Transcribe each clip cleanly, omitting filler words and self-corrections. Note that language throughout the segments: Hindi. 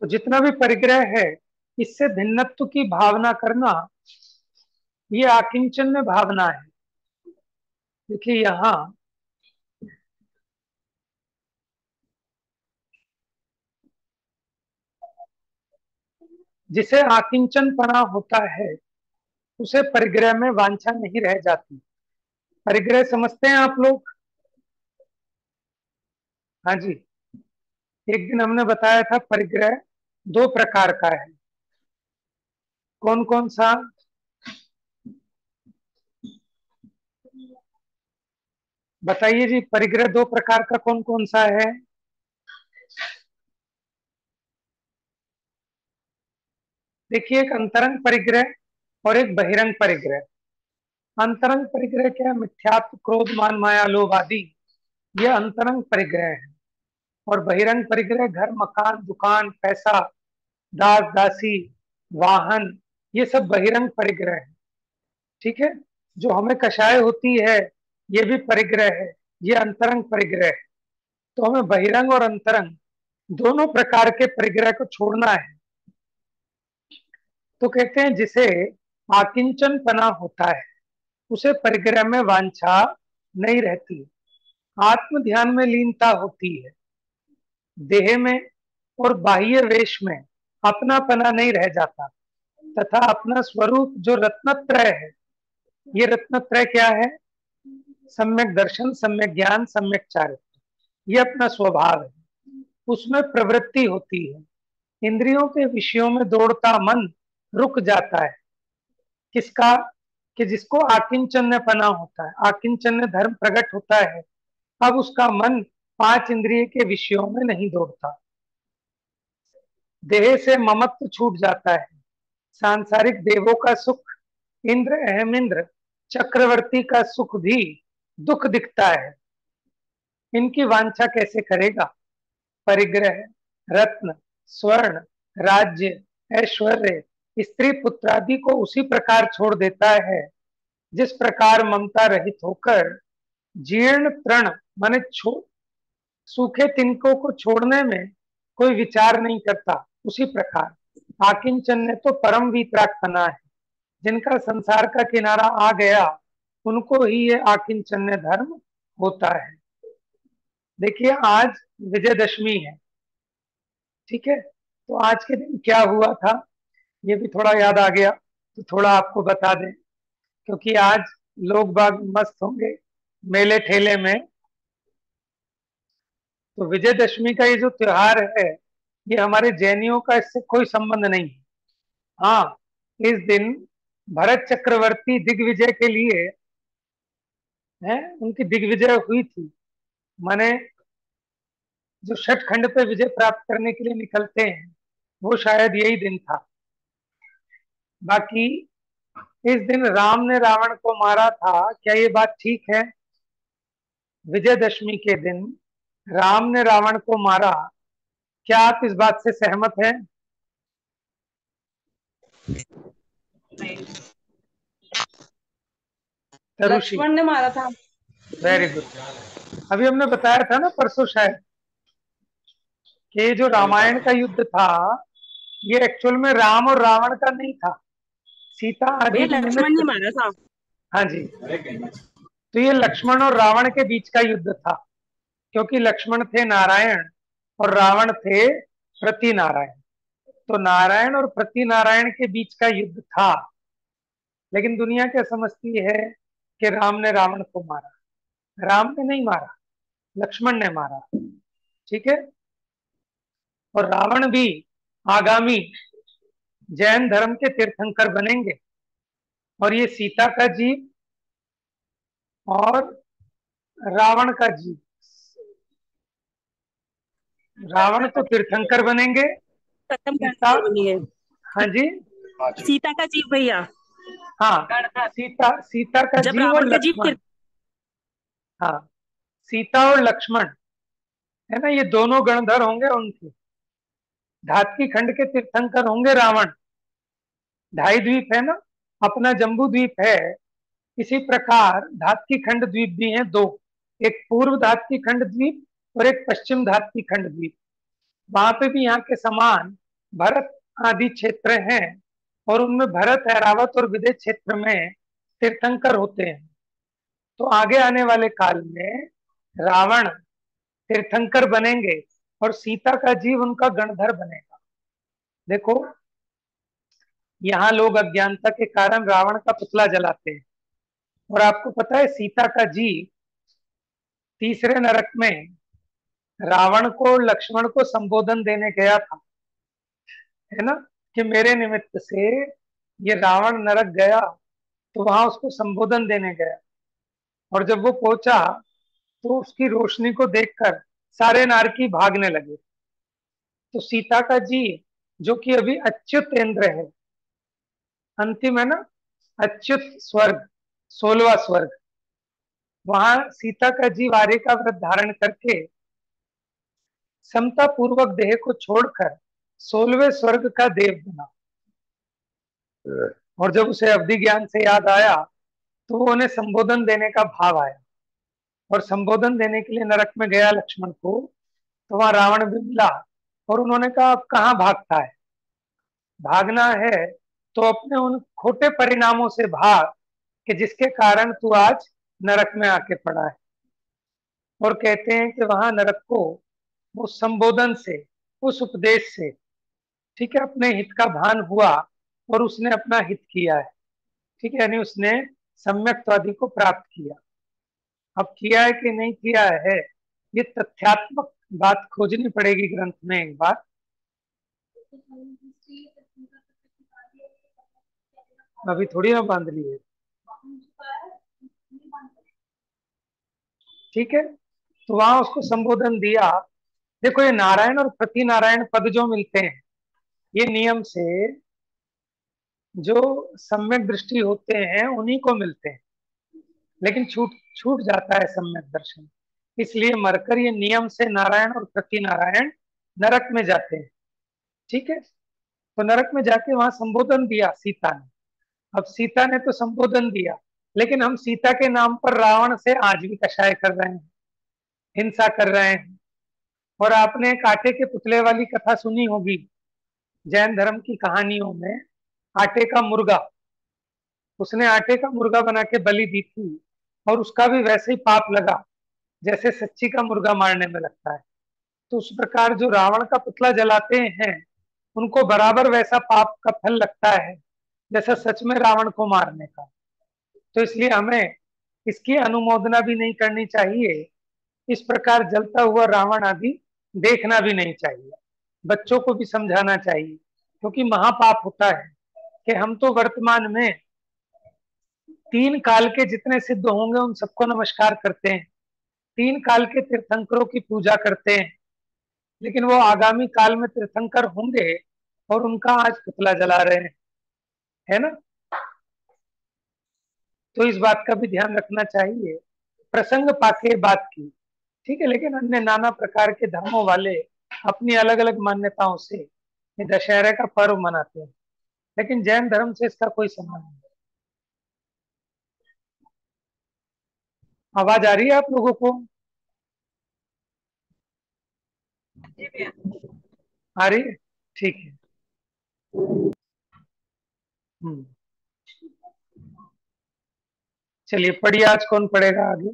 तो जितना भी परिग्रह है, इससे भिन्नत्व की भावना करना, ये आकिंचन्य भावना है। देखिए यहां जिसे आकिंचन पना होता है, उसे परिग्रह में वांछा नहीं रह जाती। परिग्रह समझते हैं आप लोग? हाँ जी। एक दिन हमने बताया था परिग्रह दो प्रकार का है। कौन कौन सा? बताइए जी, परिग्रह दो प्रकार का कौन कौन सा है? देखिए, एक अंतरंग परिग्रह और एक बहिरंग परिग्रह। अंतरंग परिग्रह क्या है? मिथ्यात्व, क्रोध, मान, माया, लोभ आदि, ये अंतरंग परिग्रह है। और बहिरंग परिग्रह घर, मकान, दुकान, पैसा, दास, दासी, वाहन, ये सब बहिरंग परिग्रह है। ठीक है। जो हमें कषाय होती है, ये भी परिग्रह है, ये अंतरंग परिग्रह है। तो हमें बहिरंग और अंतरंग दोनों प्रकार के परिग्रह को छोड़ना है। तो कहते हैं जिसे आकिंचन पना होता है, उसे परिग्रह में वांछा नहीं रहती। आत्म ध्यान में लीनता होती है। देह में और बाह्य वेश में अपनापना नहीं रह जाता, तथा अपना स्वरूप जो रत्नत्रय है, ये रत्नत्रय क्या है? सम्यक दर्शन, सम्यक ज्ञान, सम्यक चारित्र, ये अपना स्वभाव है। उसमें प्रवृत्ति होती है। इंद्रियों के विषयों में दौड़ता मन रुक जाता है। किसका? कि जिसको आकिंचन्य पना होता है, आकिंचन्य धर्म प्रकट होता है, अब उसका मन पांच इंद्रिय के विषयों में नहीं दौड़ता। देह से ममत्व छूट जाता है। सांसारिक देवों का सुख, इंद्र, अहम इंद्र, चक्रवर्ती का सुख भी दुख दिखता है। इनकी वांछा कैसे करेगा? परिग्रह, रत्न, स्वर्ण, राज्य, ऐश्वर्य, स्त्री पुत्र आदि को उसी प्रकार छोड़ देता है, जिस प्रकार ममता रहित होकर जीर्ण तृण माने सूखे तिनकों को छोड़ने में कोई विचार नहीं करता, उसी प्रकार आकिंचन्य तो परम वीतरागपना है। जिनका संसार का किनारा आ गया, उनको ही ये आकिंचन्य धर्म होता है। देखिए, आज विजयदशमी है। ठीक है। तो आज के दिन क्या हुआ था, ये भी थोड़ा याद आ गया, तो थोड़ा आपको बता दें। क्योंकि आज लोग बाग मस्त होंगे मेले ठेले में। तो विजयदशमी का ये जो त्योहार है, ये हमारे जैनियों का इससे कोई संबंध नहीं है। हाँ, इस दिन भरत चक्रवर्ती दिग्विजय के लिए है, उनकी दिग्विजय हुई थी। माने जो षटखंड पे विजय प्राप्त करने के लिए निकलते हैं, वो शायद यही दिन था। बाकी इस दिन राम ने रावण को मारा था, क्या ये बात ठीक है? विजयदशमी के दिन राम ने रावण को मारा, क्या आप इस बात से सहमत हैं? तरुषि? लक्ष्मण ने मारा था। Very good. अभी हमने बताया था ना परसों शायद, कि जो रामायण का युद्ध था, ये एक्चुअल में राम और रावण का नहीं था, सीता भैया आदि लक्ष्मण निमित्त ने था। मारा था। हाँ जी। तो ये लक्ष्मण और रावण के बीच का युद्ध था, क्योंकि लक्ष्मण थे नारायण और रावण थे प्रति नारायण। तो नारायण और प्रति नारायण के बीच का युद्ध था। लेकिन दुनिया क्या समझती है कि राम ने रावण को मारा। राम ने नहीं मारा, लक्ष्मण ने मारा। ठीक है। और रावण भी आगामी जैन धर्म के तीर्थंकर बनेंगे। और ये सीता का जीव और रावण का जीव, रावण तो तीर्थंकर बनेंगे, प्रथम सीता। गणधर बनी है। हाँ जी। सीता का जीव भैया। हाँ, सीता, सीता का जब जीव और रावण का जीव लक्ष्मण। हाँ, सीता और लक्ष्मण है ना, ये दोनों गणधर होंगे उनके। धातकी खंड के तीर्थंकर होंगे रावण। ढाई द्वीप है ना, अपना जम्बू द्वीप है। इसी प्रकार धातकी खंड द्वीप भी हैं दो, एक पूर्व धातकी खंड द्वीप और एक पश्चिम धातकी खंड द्वीप। वहां पे भी यहाँ के समान भरत आदि क्षेत्र हैं और उनमें भरत, ऐरावत और विदेह क्षेत्र में तीर्थंकर होते हैं। तो आगे आने वाले काल में रावण तीर्थंकर बनेंगे और सीता का जीव उनका गणधर बनेगा। देखो, यहाँ लोग अज्ञानता के कारण रावण का पुतला जलाते हैं, और आपको पता है सीता का जीव तीसरे नरक में रावण को, लक्ष्मण को संबोधन देने गया था, है ना, कि मेरे निमित्त से ये रावण नरक गया, तो वहां उसको संबोधन देने गया। और जब वो पहुंचा तो उसकी रोशनी को देखकर सारे नारकी भागने लगे। तो सीता का जीव, जो कि अभी अच्युत इंद्र है, अंतिम है ना, अच्युत स्वर्ग, 16वां स्वर्ग, वहां सीता का जीव आर्य का व्रत धारण करके समता पूर्वक देह को छोड़कर 16वें स्वर्ग का देव बना। और जब उसे अवधि ज्ञान से याद आया तो वो उन्हें संबोधन देने का भाव आया, और संबोधन देने के लिए नरक में गया लक्ष्मण को। तो वहां रावण भी मिला और उन्होंने कहा, अब कहाँ भागता है, भागना है तो अपने उन खोटे परिणामों से भाग कि जिसके कारण तू आज नरक में आके पड़ा है। और कहते हैं कि वहां नरक को उस संबोधन से, उस उपदेश से, ठीक है, अपने हित का भान हुआ और उसने अपना हित किया है। ठीक है, यानी उसने सम्यक्त्वादि को प्राप्त किया। अब किया है कि नहीं किया है, ये तथ्यात्मक बात खोजनी पड़ेगी ग्रंथ में एक बार। अभी थोड़ी ना बांध ली है, ठीक है। तो वहां उसको संबोधन दिया। देखो, ये नारायण और प्रति नारायण पद जो मिलते हैं, ये नियम से जो सम्यक दृष्टि होते हैं उन्हीं को मिलते हैं, लेकिन छूट छूट जाता है सम्यक दर्शन। इसलिए मरकर ये नियम से नारायण और प्रति नारायण नरक में जाते हैं। ठीक है, तो नरक में जाके वहां संबोधन दिया सीता ने। अब सीता ने तो संबोधन दिया, लेकिन हम सीता के नाम पर रावण से आज भी कषाय कर रहे हैं, हिंसा कर रहे हैं। और आपने कांटे के पुतले वाली कथा सुनी होगी, जैन धर्म की कहानियों में, आटे का मुर्गा, उसने आटे का मुर्गा बना के बलि दी थी, और उसका भी वैसे ही पाप लगा जैसे सच्ची का मुर्गा मारने में लगता है। तो उस प्रकार जो रावण का पुतला जलाते हैं, उनको बराबर वैसा पाप का फल लगता है जैसा सच में रावण को मारने का। तो इसलिए हमें इसकी अनुमोदना भी नहीं करनी चाहिए, इस प्रकार जलता हुआ रावण आदि देखना भी नहीं चाहिए। बच्चों को भी समझाना चाहिए, क्योंकि महापाप होता है कि हम तो वर्तमान में 3 काल के जितने सिद्ध होंगे उन सबको नमस्कार करते हैं, 3 काल के तीर्थंकरों की पूजा करते हैं, लेकिन वो आगामी काल में तीर्थंकर होंगे और उनका आज पुतला जला रहे हैं, है ना। तो इस बात का भी ध्यान रखना चाहिए, प्रसंग पाके बात की, ठीक है। लेकिन अन्य नाना प्रकार के धर्मों वाले अपनी अलग अलग मान्यताओं से ये दशहरे का पर्व मनाते हैं, लेकिन जैन धर्म से इसका कोई संबंध नहीं। आवाज आ रही है आप लोगों को? आ रही है, ठीक है। हम्म, चलिए पढ़िए, आज कौन पढ़ेगा आगे?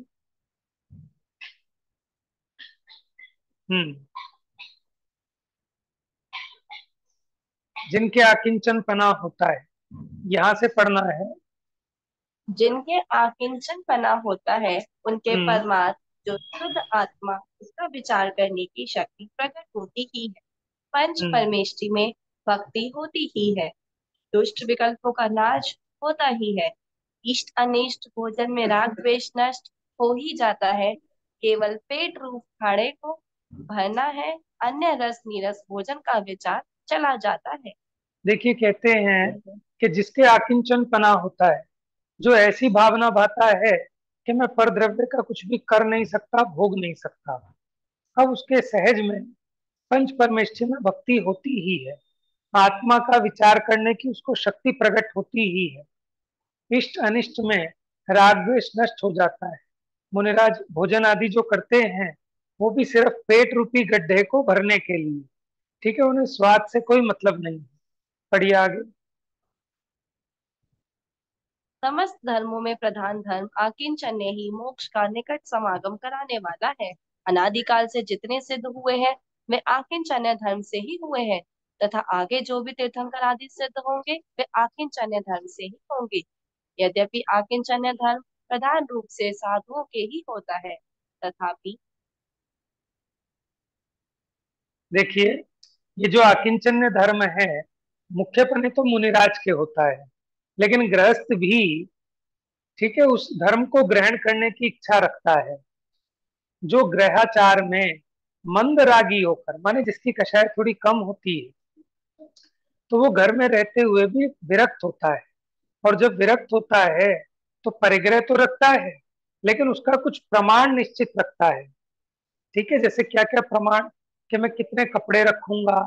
हम्म, जिनके आकिंचन पना होता है, यहां से पढ़ना है। जिनके आकिंचन पना होता है, उनके हम्म, परमार्थ जो शुद्ध आत्मा, उसका विचार करने की शक्ति प्रकट होती ही है। पंच हम्म, परमेष्टि में भक्ति होती ही है। दुष्ट विकल्पों का नाश होता ही है। इष्ट अनिष्ट भोजन में राग द्वेष नष्ट हो ही जाता है। केवल पेट रूप खाड़े को भरना है, अन्य रस नीरस भोजन का विचार चला जाता है। देखिए, कहते हैं कि जिसके आकिंचन पना होता है, जो ऐसी भावना भाता है कि मैं पर द्रव्य का कुछ भी कर नहीं सकता, भोग नहीं सकता, अब उसके सहज में पंच परमेष्ठी में भक्ति होती ही है, आत्मा का विचार करने की उसको शक्ति प्रकट होती ही है। इष्ट अनिष्ट में राग द्वेष नष्ट हो जाता है। मुनिराज भोजन आदि जो करते हैं, वो भी सिर्फ पेट रूपी गड्ढे को भरने के लिए, ठीक है, उन्हें स्वाद से कोई मतलब नहीं है। पढ़िए आगे। समस्त धर्मों में प्रधान धर्म आकिंचन्य ही मोक्ष का निकट समागम कराने वाला है। अनादिकाल से जितने सिद्ध हुए हैं वे आकिंचन्य धर्म से ही हुए हैं, तथा आगे जो भी तीर्थंकर आदि सिद्ध होंगे वे आकिंचन्य धर्म से ही होंगे। यद्यपि आकिंचन्य धर्म प्रधान रूप से साधुओं के ही होता है, तथापि देखिए, ये जो आकिंचन्य धर्म है, मुख्यपने तो मुनिराज के होता है, लेकिन गृहस्थ भी, ठीक है, उस धर्म को ग्रहण करने की इच्छा रखता है। जो ग्रहाचार में मंद रागी होकर, माने जिसकी कषाय थोड़ी कम होती है, तो वो घर में रहते हुए भी विरक्त होता है। और जब विरक्त होता है तो परिग्रह तो रखता है, लेकिन उसका कुछ प्रमाण निश्चित रखता है। ठीक है, जैसे क्या क्या प्रमाण, कि मैं कितने कपड़े रखूंगा,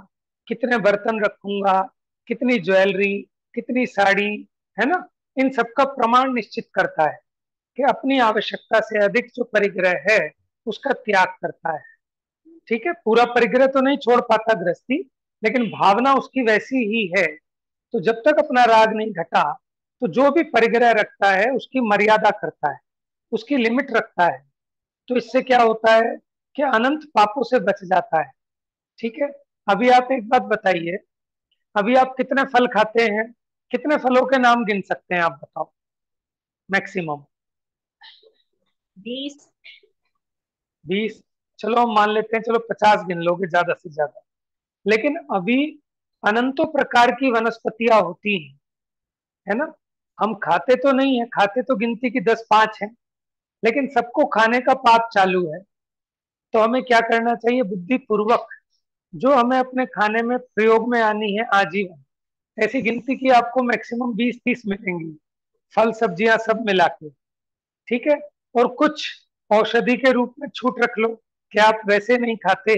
कितने बर्तन रखूंगा, कितनी ज्वेलरी, कितनी साड़ी, है ना, इन सबका प्रमाण निश्चित करता है कि अपनी आवश्यकता से अधिक जो परिग्रह है उसका त्याग करता है। ठीक है, पूरा परिग्रह तो नहीं छोड़ पाता गृहस्थी, लेकिन भावना उसकी वैसी ही है। तो जब तक अपना राग नहीं घटा, तो जो भी परिग्रह रखता है उसकी मर्यादा करता है, उसकी लिमिट रखता है। तो इससे क्या होता है कि अनंत पापों से बच जाता है। ठीक है, अभी आप एक बात बताइए, अभी आप कितने फल खाते हैं? कितने फलों के नाम गिन सकते हैं आप बताओ, मैक्सिमम? 20। 20? चलो हम मान लेते हैं, चलो 50 गिन लोगे ज्यादा से ज्यादा। लेकिन अभी अनंतों प्रकार की वनस्पतियां होती हैं, है ना। हम खाते तो नहीं है, खाते तो गिनती की 10-5 है, लेकिन सबको खाने का पाप चालू है। तो हमें क्या करना चाहिए? बुद्धि पूर्वक जो हमें अपने खाने में प्रयोग में आनी है आजीवन, ऐसी गिनती की आपको मैक्सिमम 20-30 मिलेंगी, फल सब्जियां सब मिला के। ठीक है, और कुछ औषधि के रूप में छूट रख लो कि आप वैसे नहीं खाते,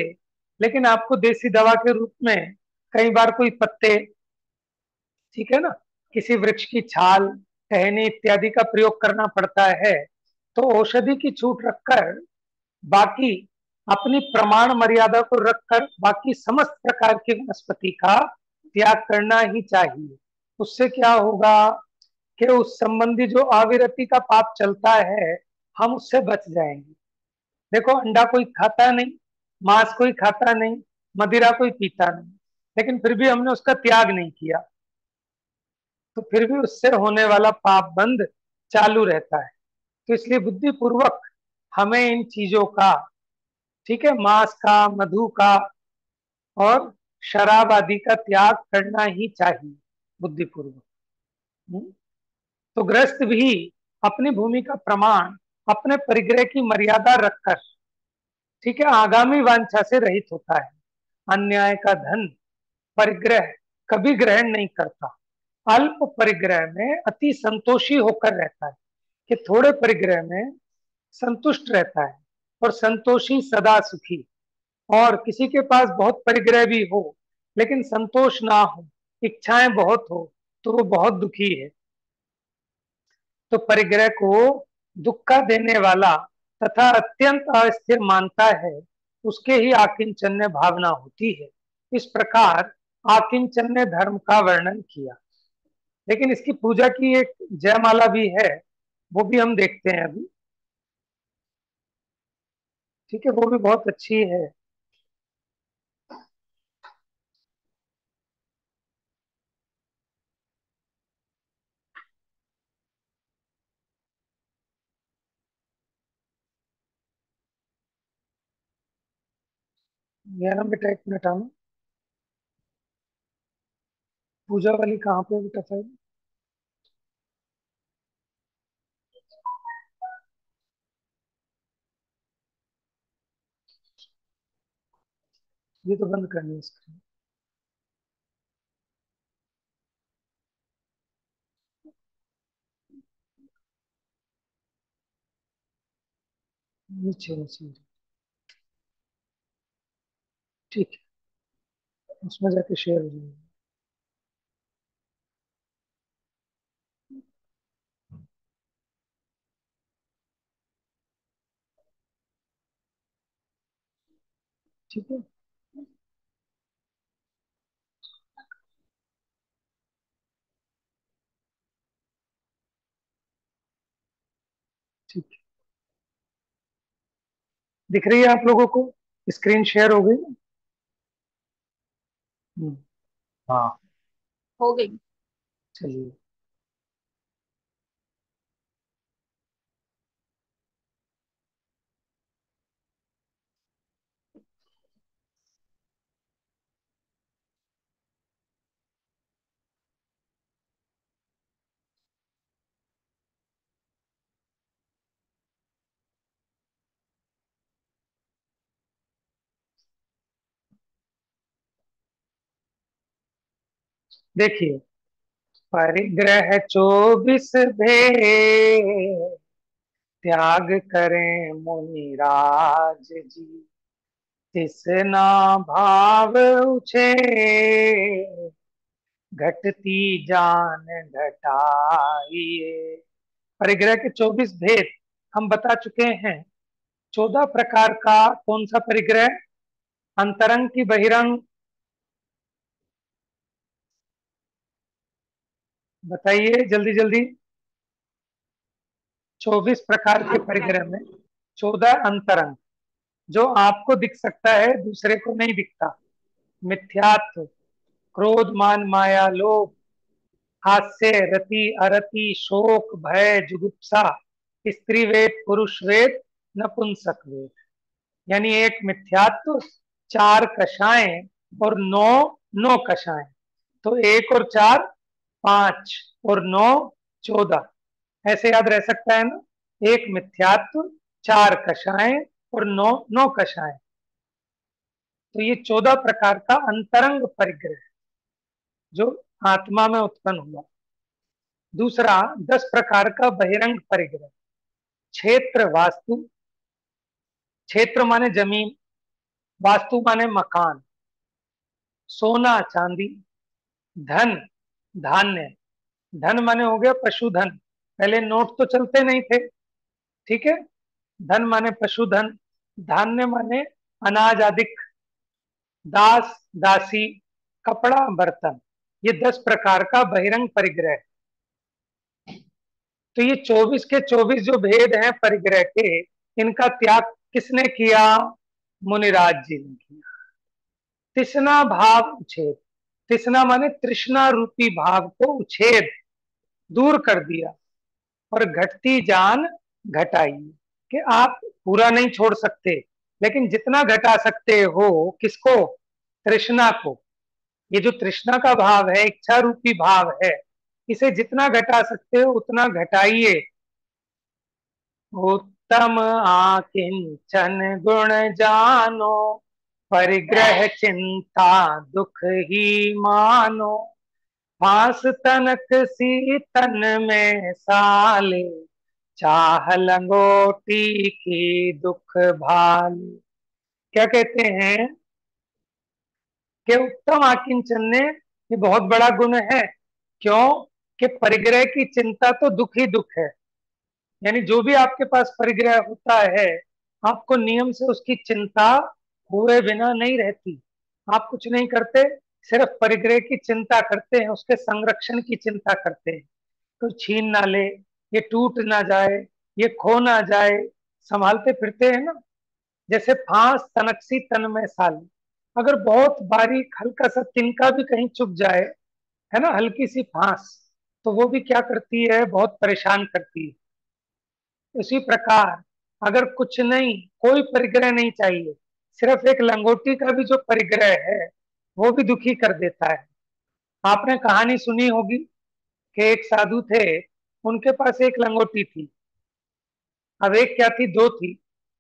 लेकिन आपको देसी दवा के रूप में कई बार कोई पत्ते, ठीक है ना, किसी वृक्ष की छाल, टहनी इत्यादि का प्रयोग करना पड़ता है। तो औषधि की छूट रखकर बाकी अपनी प्रमाण मर्यादा को रखकर बाकी समस्त प्रकार की वनस्पति का त्याग करना ही चाहिए। उससे क्या होगा कि उस संबंधी जो अविरति का पाप चलता है, हम उससे बच जाएंगे। देखो, अंडा कोई खाता नहीं, मांस कोई खाता नहीं, मदिरा कोई पीता नहीं, लेकिन फिर भी हमने उसका त्याग नहीं किया, तो फिर भी उससे होने वाला पाप बंद चालू रहता है। तो इसलिए बुद्धि पूर्वक हमें इन चीजों का, ठीक है, मांस का, मधु का और शराब आदि का त्याग करना ही चाहिए बुद्धिपूर्वक। तो गृहस्थ भी अपनी भूमि का प्रमाण अपने परिग्रह की मर्यादा रखकर, ठीक है, आगामी वांछा से रहित होता है। अन्याय का धन परिग्रह कभी ग्रहण नहीं करता। अल्प परिग्रह में अति संतोषी होकर रहता है, कि थोड़े परिग्रह में संतुष्ट रहता है, और संतोषी सदा सुखी। और किसी के पास बहुत परिग्रह भी हो, लेकिन संतोष ना हो, इच्छाएं बहुत हो, तो वो बहुत दुखी है। तो परिग्रह को दुख का देने वाला तथा अत्यंत अस्थिर मानता है, उसके ही आकिंचन्य भावना होती है। इस प्रकार आकिंचन्य धर्म का वर्णन किया। लेकिन इसकी पूजा की एक जयमाला भी है, वो भी हम देखते हैं अभी। ठीक है, वो भी बहुत अच्छी है। यह ना बेटा, एक मिनट आना। पूजा वाली कहाँ पे बेटा फाइल? ये तो बंद करनी है स्क्रीन। नीचे नीचे, ठीक है, उसमें जाके शेयर हो जाएगी। ठीक है। दिख रही है आप लोगों को? स्क्रीन शेयर हो गई ना? हाँ, हो गई। चलिए। देखिए, परिग्रह 24 भेद, त्याग करें मुनिराज जी, तिसना भाव उछे, घटती जान घटाइए। परिग्रह के 24 भेद हम बता चुके हैं। 14 प्रकार का कौन सा परिग्रह? अंतरंग की बहिरंग? बताइए जल्दी जल्दी। 24 प्रकार के परिग्रह में 14 अंतरंग, जो आपको दिख सकता है दूसरे को नहीं दिखता। मिथ्यात्व, क्रोध, मान, माया, लोभ, हास्य, रति, अरति, शोक, भय, जुगुप्सा, स्त्री वेद, पुरुष वेद, नपुंसक वेद। यानी एक मिथ्यात्व, 4 कषाएं और 9 9 कषाएं। तो 1 और 4 5 और 9 14। ऐसे याद रह सकता है ना? एक मिथ्यात्व, 4 कषाएं और 9 9 कषाएं। तो ये 14 प्रकार का अंतरंग परिग्रह जो आत्मा में उत्पन्न हुआ। दूसरा, 10 प्रकार का बहिरंग परिग्रह। क्षेत्र वास्तु, क्षेत्र माने जमीन, वास्तु माने मकान, सोना चांदी, धन धान्य। धन माने हो गया पशुधन, पहले नोट तो चलते नहीं थे, ठीक है। धन माने पशुधन, धान्य माने अनाज आदि, दास दासी, कपड़ा बर्तन। ये 10 प्रकार का बहिरंग परिग्रह। तो ये 24 के 24 जो भेद हैं परिग्रह के, इनका त्याग किसने किया? मुनिराज जी ने किया। तृष्णा भाव उच्छेद, तृष्णा माने तृष्णा रूपी भाव को उच्छेद, दूर कर दिया। और घटती जान घटाई, कि आप पूरा नहीं छोड़ सकते, लेकिन जितना घटा सकते हो। किसको? तृष्णा को। ये जो तृष्णा का भाव है, इच्छा रूपी भाव है, इसे जितना घटा सकते हो उतना घटाइए। उत्तम आकिंचन गुण जानो, परिग्रह चिंता दुख ही मानो, फांस तनक सी तन में साले, चाह लंगोटी की दुख भाले। क्या कहते हैं कि उत्तम आकिंचन ने ये बहुत बड़ा गुण है। क्यों? कि परिग्रह की चिंता तो दुख ही दुख है। यानी जो भी आपके पास परिग्रह होता है, आपको नियम से उसकी चिंता हुए बिना नहीं रहती। आप कुछ नहीं करते, सिर्फ परिग्रह की चिंता करते हैं, उसके संरक्षण की चिंता करते हैं। तो छीन ना ले, ये टूट ना जाए, ये खो ना जाए, संभालते फिरते हैं ना। जैसे फांस तनकसी तन में साली, अगर बहुत बारीक हल्का सा तिनका भी कहीं चुभ जाए, है ना, हल्की सी फांस, तो वो भी क्या करती है? बहुत परेशान करती है। उसी प्रकार अगर कुछ नहीं, कोई परिग्रह नहीं चाहिए, सिर्फ एक लंगोटी का भी जो परिग्रह है, वो भी दुखी कर देता है। आपने कहानी सुनी होगी कि एक साधु थे, उनके पास एक लंगोटी थी। अब एक क्या थी, दो थी।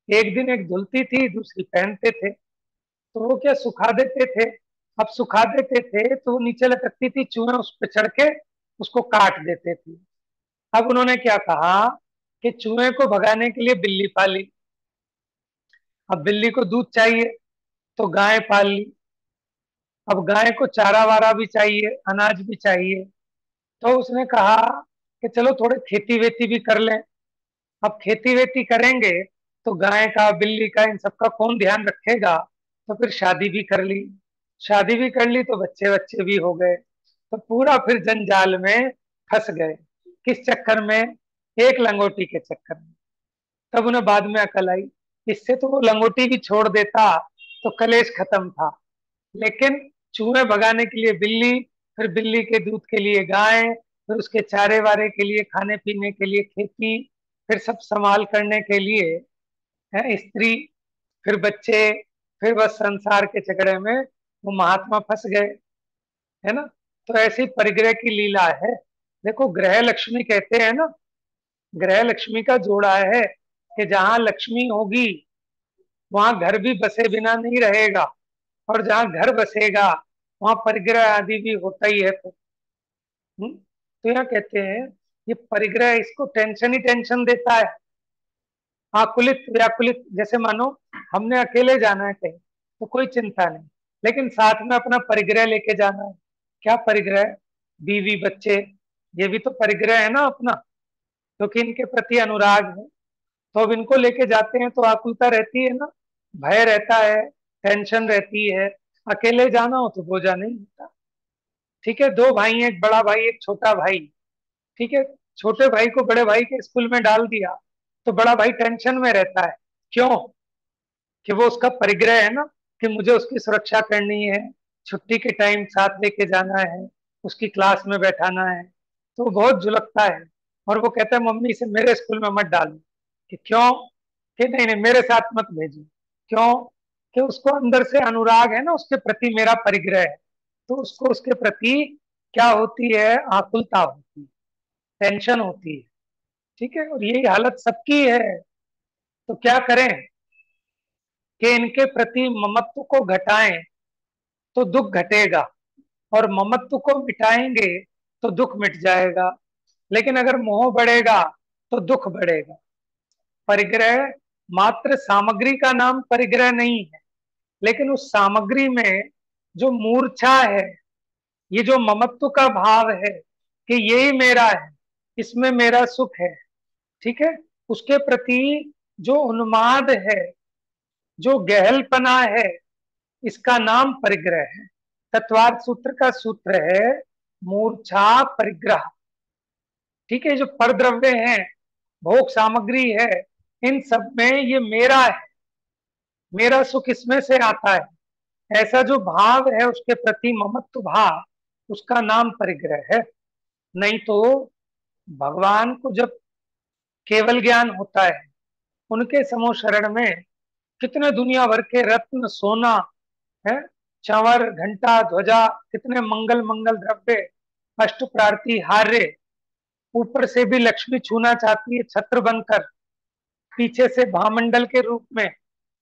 एक दिन एक धुलती थी, दूसरी पहनते थे। तो वो क्या सुखा देते थे। अब सुखा देते थे तो वो नीचे लटकती थी, चूहे उस पर चढ़ के उसको काट देते थे। अब उन्होंने क्या कहा कि चूहे को भगाने के लिए बिल्ली पाली। अब बिल्ली को दूध चाहिए, तो गाय पाल ली। अब गाय को चारा वारा भी चाहिए, अनाज भी चाहिए। तो उसने कहा कि चलो थोड़े खेती वेती भी कर लें। अब खेती वेती करेंगे तो गाय का, बिल्ली का, इन सबका कौन ध्यान रखेगा? तो फिर शादी भी कर ली। शादी भी कर ली तो बच्चे बच्चे भी हो गए। तो पूरा फिर जंजाल में फंस गए। किस चक्कर में? एक लंगोटी के चक्कर में। तब उन्हें बाद में अकल आई, इससे तो वो लंगोटी भी छोड़ देता तो कलेश खत्म था। लेकिन चूहे भगाने के लिए बिल्ली, फिर बिल्ली के दूध के लिए गाय, फिर उसके चारे वारे के लिए, खाने पीने के लिए खेती, फिर सब संभाल करने के लिए है स्त्री, फिर बच्चे, फिर बस संसार के झगड़े में वो महात्मा फंस गए, है ना। तो ऐसी परिग्रह की लीला है। देखो ग्रह लक्ष्मी कहते हैं ना, ग्रह लक्ष्मी का जोड़ा है कि जहां लक्ष्मी होगी वहां घर भी बसे बिना नहीं रहेगा, और जहां घर बसेगा वहां परिग्रह आदि भी होता ही है। तो यहाँ कहते हैं ये परिग्रह इसको टेंशन ही टेंशन देता है, आकुलित व्याकुलित। जैसे मानो हमने अकेले जाना है कहीं तो कोई चिंता नहीं, लेकिन साथ में अपना परिग्रह लेके जाना है। क्या परिग्रह? बीवी बच्चे, ये भी तो परिग्रह है ना अपना, क्योंकि इनके प्रति अनुराग है। तो अब इनको लेके जाते हैं तो आकुलता रहती है ना, भय रहता है, टेंशन रहती है। अकेले जाना हो तो बोझा नहीं होता। ठीक है, दो भाई हैं, एक बड़ा भाई एक छोटा भाई। ठीक है, छोटे भाई को बड़े भाई के स्कूल में डाल दिया तो बड़ा भाई टेंशन में रहता है। क्यों? कि वो उसका परिग्रह है ना, कि मुझे उसकी सुरक्षा करनी है, छुट्टी के टाइम साथ लेके जाना है, उसकी क्लास में बैठाना है। तो वो बहुत झुलकता है और वो कहता है मम्मी इसे मेरे स्कूल में मत डालो। कि क्यों? कि नहीं नहीं मेरे साथ मत भेजो। क्यों? कि उसको अंदर से अनुराग है ना, उसके प्रति मेरा परिग्रह है। तो उसको उसके प्रति क्या होती है? आकुलता होती है, टेंशन होती है। ठीक है, और यही हालत सबकी है। तो क्या करें कि इनके प्रति ममत्व को घटाएं तो दुख घटेगा, और ममत्व को मिटाएंगे तो दुख मिट जाएगा। लेकिन अगर मोह बढ़ेगा तो दुख बढ़ेगा। परिग्रह मात्र सामग्री का नाम परिग्रह नहीं है, लेकिन उस सामग्री में जो मूर्छा है, ये जो ममत्व का भाव है कि यही मेरा है, इसमें मेरा सुख है, ठीक है, उसके प्रति जो उन्माद है, जो गहलपना है, इसका नाम परिग्रह है। तत्वार्थ सूत्र का सूत्र है मूर्छा परिग्रह। ठीक है, जो परद्रव्य है, भोग सामग्री है, इन सब में ये मेरा है, मेरा सुख इसमें से आता है, ऐसा जो भाव है उसके प्रति ममत्व भाव, उसका नाम परिग्रह है। नहीं तो भगवान को जब केवल ज्ञान होता है, उनके समो शरण में कितने दुनिया भर के रत्न सोना है, चंवर घंटा ध्वजा, कितने मंगल मंगल द्रव्य, अष्ट प्रार्थी हार्य, ऊपर से भी लक्ष्मी छूना चाहती है छत्र बनकर, पीछे से भामंडल के रूप में,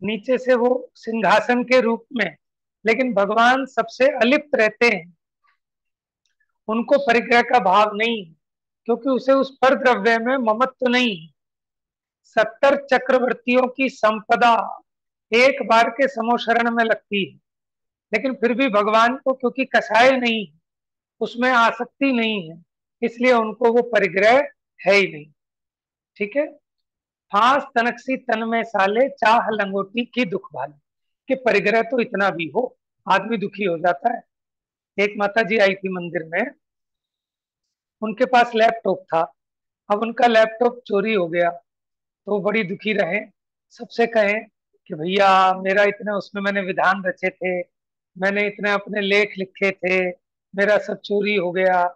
नीचे से वो सिंहासन के रूप में। लेकिन भगवान सबसे अलिप्त रहते हैं, उनको परिग्रह का भाव नहीं है, क्योंकि उसे उस पर द्रव्य में ममत्व नहीं है। 70 चक्रवर्तियों की संपदा एक बार के समोशरण में लगती है, लेकिन फिर भी भगवान को क्योंकि कसाय नहीं है, उसमें आसक्ति नहीं है, इसलिए उनको वो परिग्रह है ही नहीं। ठीक है, फांस तनकसी तन में साले, चाह लंगोटी की दुख भाले। कि परिग्रह तो इतना भी हो आदमी दुखी हो जाता है। एक माता जी आई थी मंदिर में, उनके पास लैपटॉप था। अब उनका लैपटॉप चोरी हो गया तो वो बड़ी दुखी रहे, सबसे कहें कि भैया मेरा इतने उसमें मैंने विधान रचे थे, मैंने इतने अपने लेख लिखे थे, मेरा सब चोरी हो गया।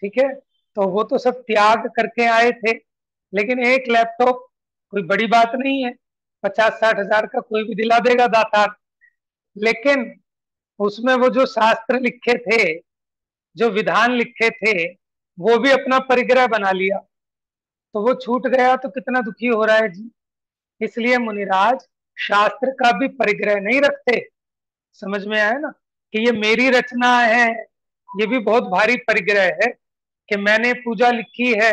ठीक है, तो वो तो सब त्याग करके आए थे, लेकिन एक लैपटॉप कोई बड़ी बात नहीं है, 50-60 हजार का कोई भी दिला देगा दातार। लेकिन उसमें वो जो शास्त्र लिखे थे, जो विधान लिखे थे, वो भी अपना परिग्रह बना लिया, तो वो छूट गया तो कितना दुखी हो रहा है जी। इसलिए मुनिराज शास्त्र का भी परिग्रह नहीं रखते। समझ में आया ना, कि ये मेरी रचना है, ये भी बहुत भारी परिग्रह है, कि मैंने पूजा लिखी है,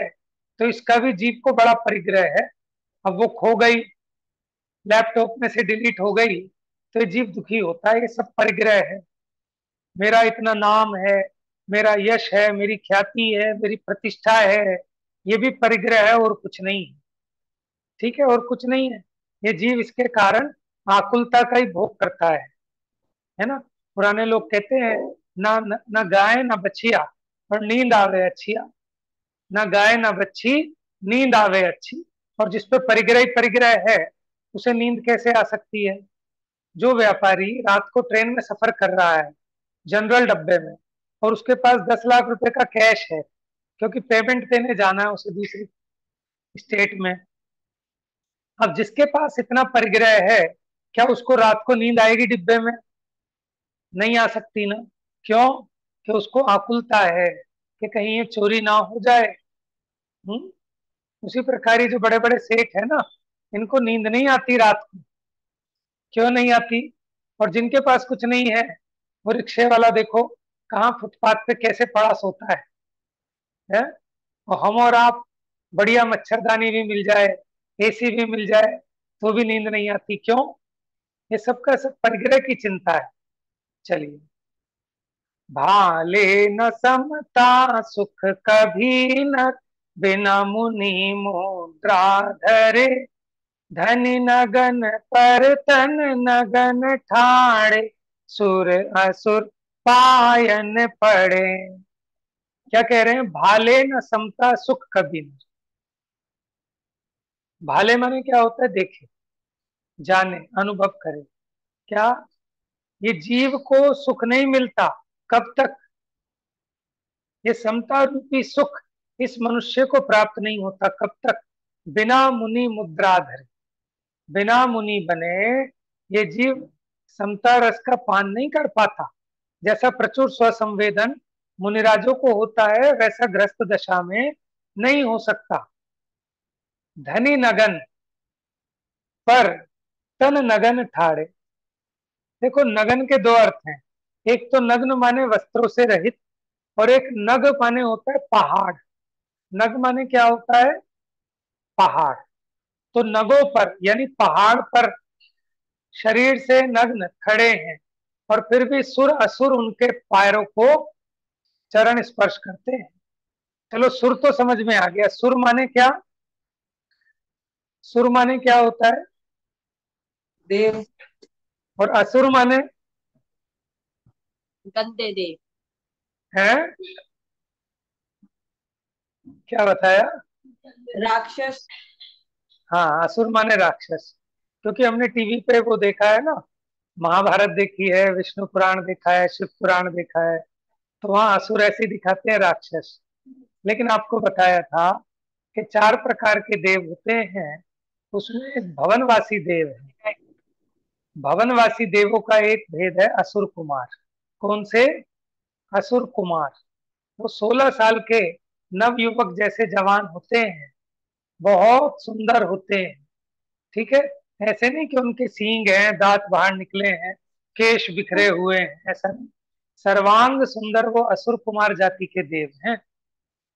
तो इसका भी जीव को बड़ा परिग्रह है। अब वो खो गई, लैपटॉप में से डिलीट हो गई, तो ये जीव दुखी होता है। ये सब परिग्रह है। मेरा इतना नाम है, मेरा यश है, मेरी ख्याति है, मेरी प्रतिष्ठा है, ये भी परिग्रह है और कुछ नहीं है। ठीक है, और कुछ नहीं है। ये जीव इसके कारण आकुलता का ही भोग करता है ना। पुराने लोग कहते हैं ना गाय ना बछिया और नींद आवे अच्छिया, ना गाय ना बच्ची नींद आवे अच्छी। और जिस पे परिग्रह ही परिग्रह है उसे नींद कैसे आ सकती है? जो व्यापारी रात को ट्रेन में सफर कर रहा है जनरल डब्बे में, और उसके पास 10 लाख रुपए का कैश है, क्योंकि पेमेंट देने जाना है उसे दूसरी स्टेट में। अब जिसके पास इतना परिग्रह है, क्या उसको रात को नींद आएगी डिब्बे में? नहीं आ सकती ना। क्यों? कि उसको आकुलता है कि कहीं ये चोरी ना हो जाए। हम्म। उसी प्रकार ये जो बड़े बड़े सेठ है ना, इनको नींद नहीं आती रात को। क्यों नहीं आती? और जिनके पास कुछ नहीं है, वो रिक्शे वाला देखो कहाँ फुटपाथ पे कैसे पड़ा सोता है? और हम और आप, बढ़िया मच्छरदानी भी मिल जाए, एसी भी मिल जाए, तो भी नींद नहीं आती। क्यों? ये सबका सब परिग्रह की चिंता है। चलिए। भाले न समता सुख कभी न, बिना मुनि मुद्रा धरे, धनि नगन पर तन नगन ठाणे, सुर असुर पायन पड़े। क्या कह रहे हैं? भाले न समता सुख कभी न। भाले माने क्या होता है? देखे, जाने, अनुभव करे। क्या? ये जीव को सुख नहीं मिलता। कब तक? ये समता रूपी सुख इस मनुष्य को प्राप्त नहीं होता। कब तक? बिना मुनि मुद्रा धरे, बिना मुनि बने ये जीव समता रस का पान नहीं कर पाता। जैसा प्रचुर स्वसंवेदन मुनिराजों को होता है, वैसा ग्रस्त दशा में नहीं हो सकता। धनी नगन पर तन नगन ठाड़े। देखो, नगन के दो अर्थ हैं। एक तो नग्न माने वस्त्रों से रहित, और एक नग माने होता है पहाड़। नग माने क्या होता है? पहाड़। तो नगों पर यानी पहाड़ पर शरीर से नग्न खड़े हैं, और फिर भी सुर असुर उनके पैरों को चरण स्पर्श करते हैं। चलो, सुर तो समझ में आ गया। सुर माने क्या? सुर माने क्या होता है? देव। और असुर माने? गंदे देव। है? क्या बताया? राक्षस। हाँ, असुर माने राक्षस। क्योंकि हमने टीवी पे वो देखा है ना, महाभारत देखी है, विष्णु पुराण देखा है, शिव पुराण देखा है, तो वहां असुर ऐसे दिखाते हैं, राक्षस। लेकिन आपको बताया था कि 4 प्रकार के देव होते हैं, उसमें एक भवनवासी देव है। भवनवासी देवों का एक भेद है असुर कुमार। कौन से? असुर कुमार। वो 16 साल के नव युवक जैसे जवान होते हैं, बहुत सुंदर होते हैं। ठीक है? ऐसे नहीं कि उनके सींग हैं, दांत बाहर निकले हैं, केश बिखरे हुए हैं, ऐसा नहीं। सर्वांग सुंदर वो असुर कुमार जाति के देव हैं।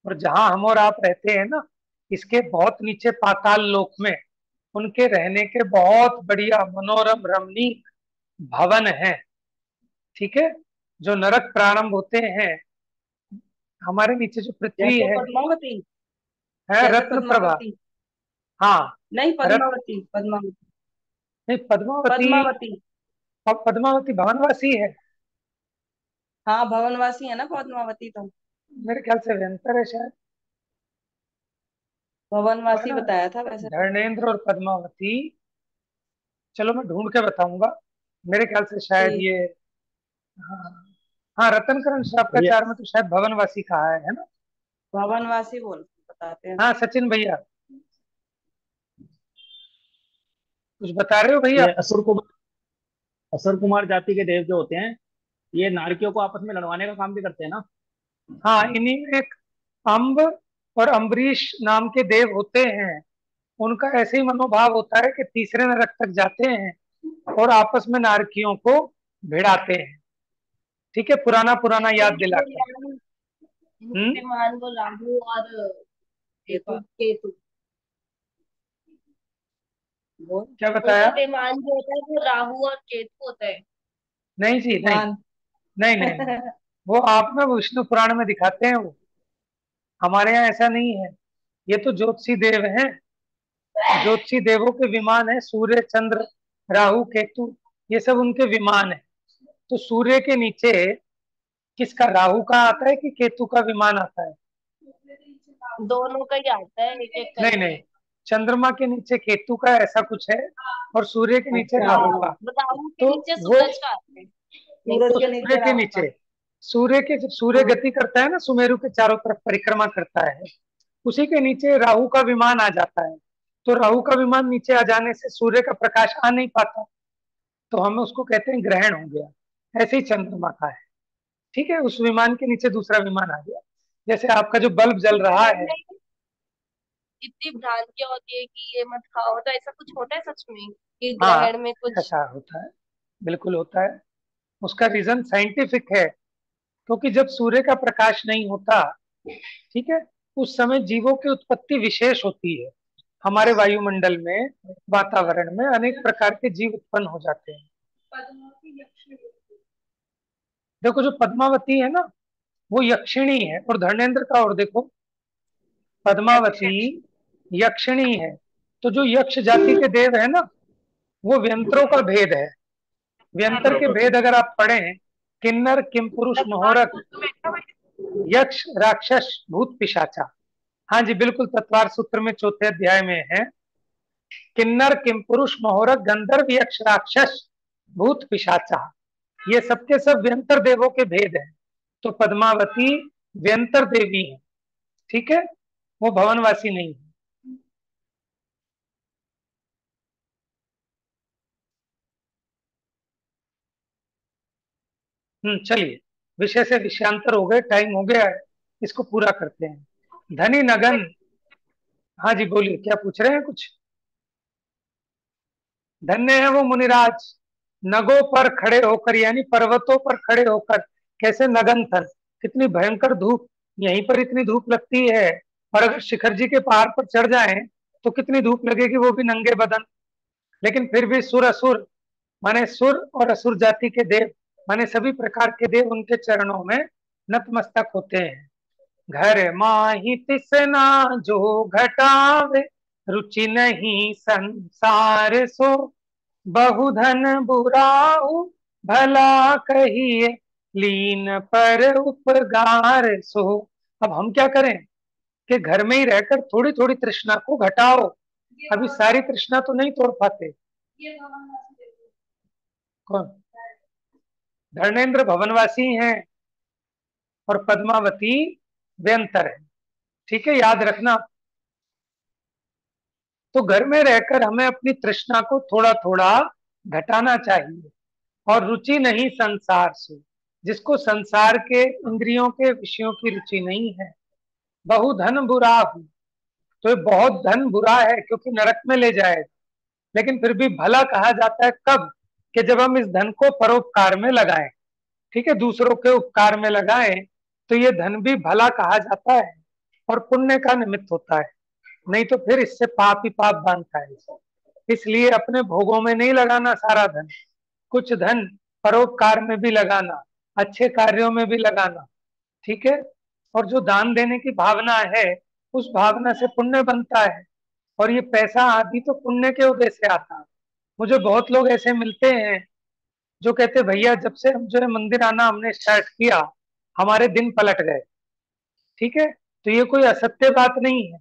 और जहां हम और आप रहते हैं ना, इसके बहुत नीचे पाताल लोक में उनके रहने के बहुत बढ़िया मनोरम रमणीक भवन है। ठीक है? जो नरक प्रारंभ होते हैं, हमारे नीचे जो पृथ्वी जैसे है पद्मावती। जैसे रत्न प्रभा। पद्मावती। हाँ। नहीं, रत्न, पद्मावती पद्मावती। नहीं, पद्मावती। पद्मावती। पद्मावती भवनवासी है। हाँ, भवनवासी है ना पद्मावती तो। मेरे ख्याल से व्यंतर है शायद। वो है भवनवासी ना, बताया था वैसे तो। धर्मेंद्र और पद्मावती। चलो, मैं ढूंढ के बताऊंगा। मेरे ख्याल से शायद ठीक ये, है। हाँ। हाँ, रतनकरण भैया श्रावकाचार्य में तो शायद भवनवासी कहा है ना? भवनवासी बोल बताते हैं। हाँ, सचिन भैया, कुछ बता रहे हो भैया? ये असुर कुमार जाति के देव जो होते हैं, ये नारकियों को आपस में लड़वाने का काम भी करते हैं ना। हाँ, इन्हीं में एक अम्ब और अम्बरीश नाम के देव होते हैं। उनका ऐसे ही मनोभाव होता है कि तीसरे नरक तक जाते हैं और आपस में नारकियों को भिड़ाते हैं। ठीक है? पुराना पुराना याद इनके दिलाकर। विमान इनके हम्म। विमान वो राहु और केतु केतु। बोल। क्या उनका बताया? विमान जो होता है वो राहु और केतु होता है। नहीं जी, नहीं। विमान। नहीं, नहीं, नहीं। वो आप ना विष्णु पुराण में दिखाते हैं वो। हमारे यहाँ ऐसा नहीं है। ये तो ज्योतिषी देव हैं। ज्योतिषी देवों के विमान है सूर्य, चंद्र, राहु, केतु। ये सब उनके विमान है। तो सूर्य के नीचे किसका, राहु का आता है कि केतु का विमान आता है? दोनों का ही आता है, एक एक नहीं, नहीं। करके। चंद्रमा के नीचे केतु का ऐसा कुछ है, और सूर्य के नीचे अच्छा, राहु का। राहु के तो नीचे वो सूरज का है। नहीं, सूरज तो के सूर्य नीचे के राहु का। नीचे, सूर्य के, जब सूर्य हाँ। गति करता है ना सुमेरु के चारों तरफ परिक्रमा करता है, उसी के नीचे राहु का विमान आ जाता है। तो राहु का विमान नीचे आ जाने से सूर्य का प्रकाश आ नहीं पाता, तो हम उसको कहते हैं ग्रहण हो गया। ऐसे ही चंद्रमा का है, ठीक है, उस विमान के नीचे दूसरा विमान आ गया। जैसे आपका जो बल्ब तो जल रहा ग्रहण है। में इतनी भ्रांतियां होती है कि ये मत खाओ, तो ऐसा कुछ होता है सच में कि हाँ, ग्रहण में कुछ? ऐसा होता है, बिल्कुल होता है। उसका रीजन साइंटिफिक है, क्योंकि जब सूर्य का प्रकाश नहीं होता, ठीक है, उस समय जीवों की उत्पत्ति विशेष होती है। हमारे वायुमंडल में, वातावरण में अनेक प्रकार के जीव उत्पन्न हो जाते हैं। देखो जो पद्मावती है ना, वो यक्षिणी है, और धर्मेंद्र का और देखो, पद्मावती यक्षिणी है। तो जो यक्ष जाति के देव है ना, वो व्यंतरों का भेद है। व्यंतर के भेद अगर आप पढ़ें, किन्नर, किम पुरुष, महोरक, यक्ष, राक्षस, भूत, पिशाचा। हाँ जी बिल्कुल, तत्वार सूत्र में चौथे अध्याय में है, किन्नर, किम पुरुष, महोरक, गंधर्व, यक्ष, राक्षस, भूत, पिशाचा। ये सबके सब व्यंतर देवों के भेद हैं। तो पद्मावती व्यंतर देवी है, ठीक है, वो भवनवासी नहीं है। चलिए, विषय से विषयांतर हो गए, टाइम हो गया है, इसको पूरा करते हैं। धनी नगन। हाँ जी बोलिए, क्या पूछ रहे हैं कुछ? धन्य है वो मुनिराज, नगों पर खड़े होकर, यानी पर्वतों पर खड़े होकर। कैसे नगन थन, कितनी भयंकर धूप, यहीं पर इतनी धूप लगती है, और अगर शिखर जी के पहाड़ पर चढ़ जाएं तो कितनी धूप लगेगी, वो भी नंगे बदन। लेकिन फिर भी सुर असुर, माने सुर और असुर जाति के देव, माने सभी प्रकार के देव उनके चरणों में नतमस्तक होते हैं। घर माही तिसना जो घटावे, रुचि नहीं संसार सो, बहुधन बुराऊ भला कहिए, लीन पर उपगार सो। अब हम क्या करें कि घर में ही रहकर थोड़ी थोड़ी तृष्णा को घटाओ। अभी सारी तृष्णा तो नहीं तोड़ पाते। कौन? धर्मेंद्र भवनवासी हैं, और पद्मावती व्यंतर है, ठीक है, याद रखना। तो घर में रहकर हमें अपनी तृष्णा को थोड़ा थोड़ा घटाना चाहिए, और रुचि नहीं संसार से, जिसको संसार के इंद्रियों के विषयों की रुचि नहीं है। बहुधन बुरा हूं, तो ये बहुत धन बुरा है, क्योंकि नरक में ले जाएगा। लेकिन फिर भी भला कहा जाता है कब, कि जब हम इस धन को परोपकार में लगाएं, ठीक है, दूसरों के उपकार में लगाएं, तो ये धन भी भला कहा जाता है, और पुण्य का निमित्त होता है। नहीं तो फिर इससे पाप ही पाप बांधता है। इसलिए अपने भोगों में नहीं लगाना सारा धन, कुछ धन परोपकार में भी लगाना, अच्छे कार्यों में भी लगाना, ठीक है। और जो दान देने की भावना है, उस भावना से पुण्य बनता है, और ये पैसा आदि तो पुण्य के उदय से आता है। मुझे बहुत लोग ऐसे मिलते हैं जो कहते, भैया जब से हम जो है मंदिर आना हमने स्टार्ट किया, हमारे दिन पलट गए, ठीक है। तो ये कोई असत्य बात नहीं है,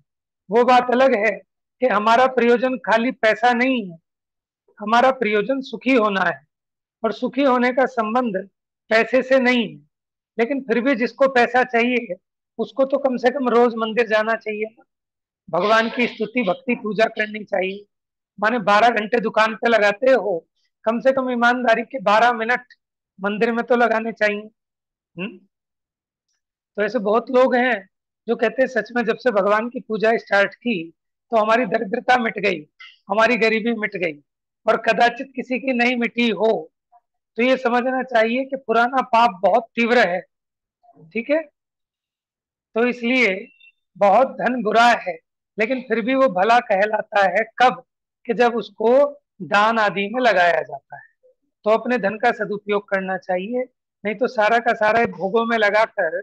वो बात अलग है कि हमारा प्रयोजन खाली पैसा नहीं है, हमारा प्रयोजन सुखी होना है, और सुखी होने का संबंध पैसे से नहीं है। लेकिन फिर भी जिसको पैसा चाहिए, उसको तो कम से कम रोज मंदिर जाना चाहिए, भगवान की स्तुति भक्ति पूजा करनी चाहिए। माने 12 घंटे दुकान पे लगाते हो, कम से कम ईमानदारी के 12 मिनट मंदिर में तो लगाने चाहिए। हम्म। तो ऐसे बहुत लोग हैं जो कहते हैं, सच में जब से भगवान की पूजा स्टार्ट की, तो हमारी दरिद्रता मिट गई, हमारी गरीबी मिट गई, और कदाचित किसी की नहीं मिटी हो। तो ये समझना चाहिए कि पुराना पाप बहुत तीव्र है, ठीक है। तो इसलिए बहुत धन बुरा है, लेकिन फिर भी वो भला कहलाता है कब, कि जब उसको दान आदि में लगाया जाता है। तो अपने धन का सदुपयोग करना चाहिए, नहीं तो सारा का सारा भोगों में लगाकर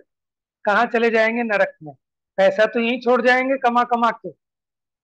कहाँ चले जाएंगे, नरक में। पैसा तो यहीं छोड़ जाएंगे कमा कमा के,